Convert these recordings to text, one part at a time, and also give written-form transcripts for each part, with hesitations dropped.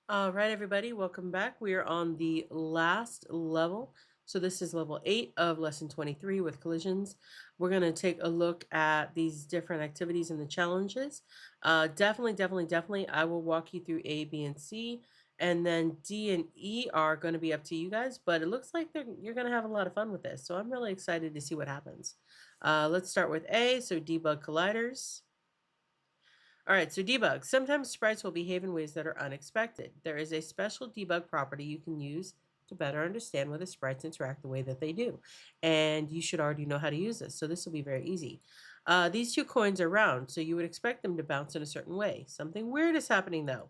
All right, everybody, welcome back. We are on the last level. So this is level 8 of lesson 23 with collisions. We're going to take a look at these different activities and the challenges. Definitely, I will walk you through A, B, and C. And then D and E are going to be up to you guys, but it looks like you're going to have a lot of fun with this. So I'm really excited to see what happens. Let's start with A, so debug colliders. All right, so debug. Sometimes sprites will behave in ways that are unexpected. There is a special debug property you can use to better understand why the sprites interact the way that they do. And you should already know how to use this, so this will be very easy. These two coins are round, so you would expect them to bounce in a certain way. Something weird is happening, though.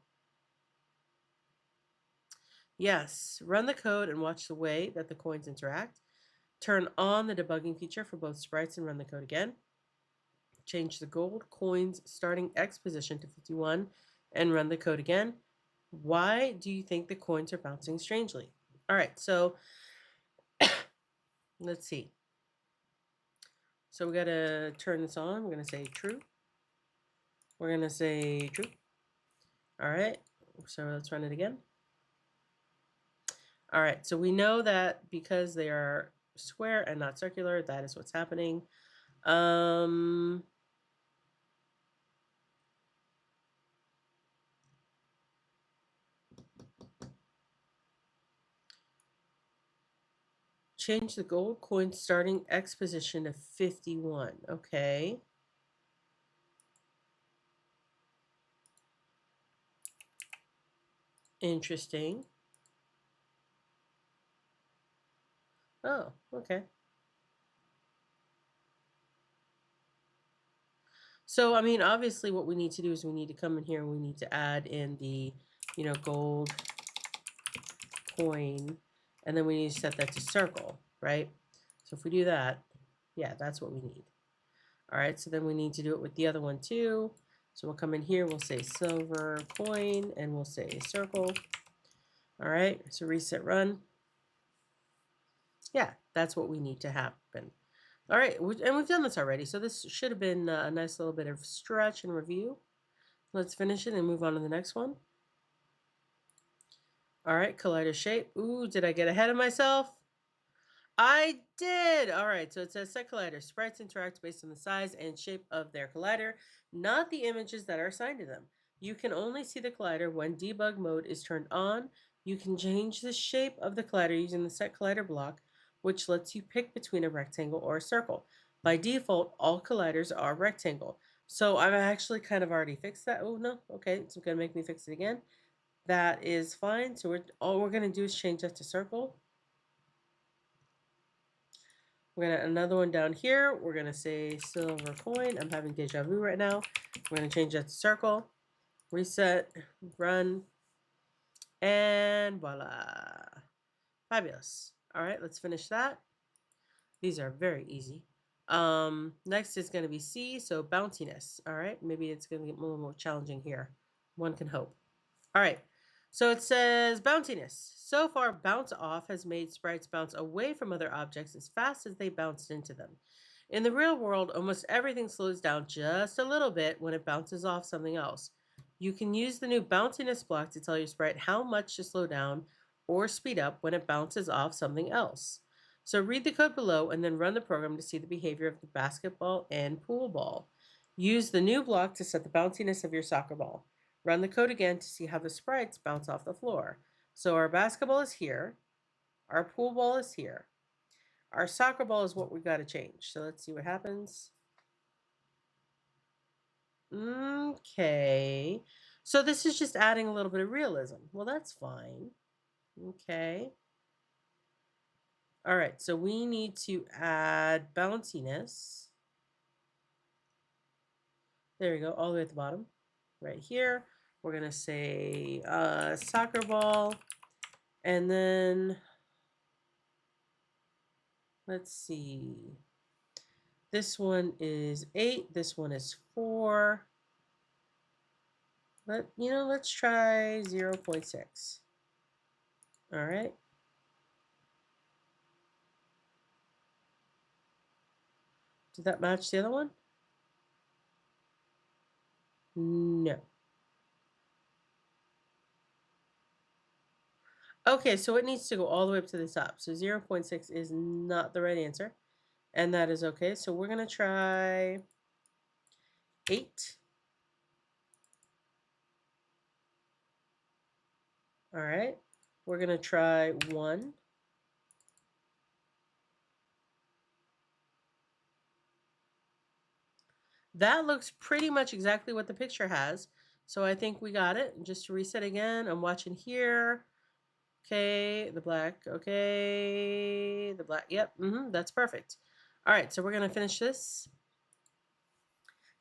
Yes, run the code and watch the way that the coins interact. Turn on the debugging feature for both sprites and run the code again. Change the gold coin's starting X position to 51 and run the code again. Why do you think the coins are bouncing strangely? All right, so let's see. So we got to turn this on. We're going to say true. We're going to say true. All right, so let's run it again. All right, so we know that because they are square and not circular, that is what's happening. Change the gold coin starting X position to 51. Okay. Interesting. Oh, okay. So, I mean, obviously what we need to do is we need to come in here and we need to add in the, gold coin, and then we need to set that to circle, right? So if we do that, yeah, that's what we need. All right, so then we need to do it with the other one too. So we'll come in here, we'll say silver coin, and we'll say circle. All right, so reset run. Yeah, that's what we need to happen. All right, and we've done this already, so this should have been a nice little bit of stretch and review. Let's finish it and move on to the next one. All right, collider shape. Ooh, did I get ahead of myself? I did! All right, so it says set collider. Sprites interact based on the size and shape of their collider, not the images that are assigned to them. You can only see the collider when debug mode is turned on. You can change the shape of the collider using the set collider block, which lets you pick between a rectangle or a circle. By default, all colliders are rectangle. So I've actually kind of already fixed that. Oh, no. Okay, it's going to make me fix it again. That is fine. So all we're going to do is change that to circle. We're going to another one down here. We're going to say silver coin. I'm having deja vu right now. We're going to change that to circle. Reset, run, and voila. Fabulous. All right, let's finish that. These are very easy. Next is going to be C, so bounciness. All right, maybe it's going to get a little more challenging here. One can hope. All right, so it says bounciness. So far, bounce off has made sprites bounce away from other objects as fast as they bounced into them. In the real world, almost everything slows down just a little bit when it bounces off something else. You can use the new bounciness block to tell your sprite how much to slow down or speed up when it bounces off something else. So read the code below and then run the program to see the behavior of the basketball and pool ball. Use the new block to set the bounciness of your soccer ball. Run the code again to see how the sprites bounce off the floor. So our basketball is here. Our pool ball is here. Our soccer ball is what we got to change. So let's see what happens. Okay. So this is just adding a little bit of realism. Well, that's fine. Okay. All right. So we need to add bounciness. There we go. All the way at the bottom. Right here. We're going to say soccer ball. And then let's see. This one is 8. This one is 4. Let's try 0.6. All right. Did that match the other one? No. Okay, so it needs to go all the way up to the top. So 0.6 is not the right answer. And that is okay. So we're going to try 8. All right. We're going to try 1. That looks pretty much exactly what the picture has. So I think we got it. Just to reset again, I'm watching here. Okay, the black. Okay, the black. Yep, that's perfect. All right, so we're going to finish this.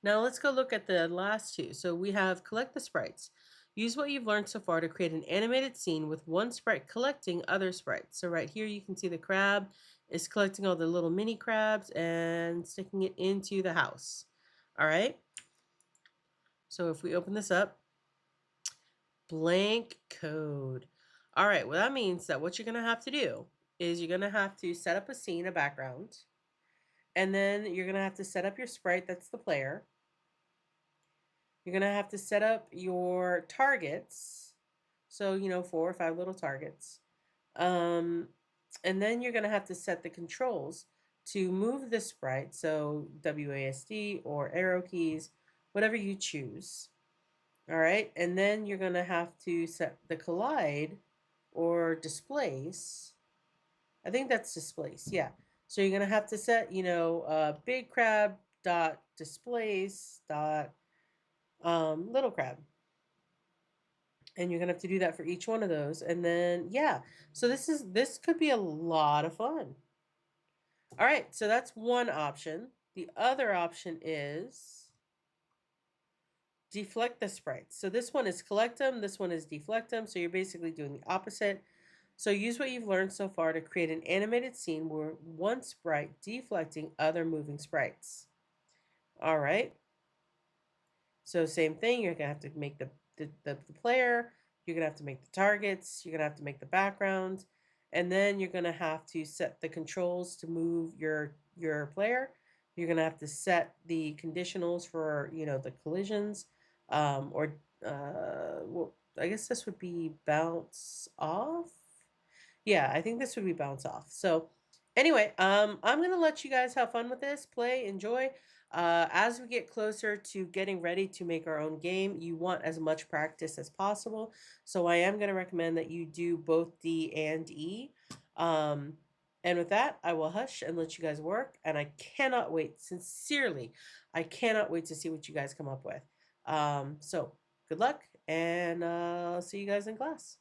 Now let's go look at the last two. So we have collect the sprites. Use what you've learned so far to create an animated scene with one sprite collecting other sprites. So right here you can see the crab is collecting all the little mini crabs and sticking it into the house. All right. So if we open this up, blank code. All right, well that means that what you're going to have to do is you're going to have to set up a scene, a background, and then you're going to have to set up your sprite, that's the player. You're going to have to set up your targets. So, 4 or 5 little targets. And then you're going to have to set the controls to move the sprite. So WASD or arrow keys, whatever you choose. All right. And then you're going to have to set the collide or displace. I think that's displace. Yeah. So you're going to have to set, big crab dot displace dot little crab. And you're gonna have to do that for each one of those. And then, yeah, so this could be a lot of fun. All right, so that's one option. The other option is deflect the sprites. So this one is collect them, this one is deflect them. So you're basically doing the opposite. So use what you've learned so far to create an animated scene where one sprite deflecting other moving sprites. All right. So same thing, you're gonna have to make the player, you're gonna have to make the targets, you're gonna have to make the background, and then you're gonna have to set the controls to move your player. You're gonna have to set the conditionals for the collisions, or well, I guess this would be bounce off. Yeah, I think this would be bounce off. So anyway, I'm gonna let you guys have fun with this, play, enjoy. As we get closer to getting ready to make our own game, you want as much practice as possible. So I am gonna recommend that you do both D and E. And with that, I will hush and let you guys work. And I cannot wait, sincerely, I cannot wait to see what you guys come up with. So good luck, and I'll see you guys in class.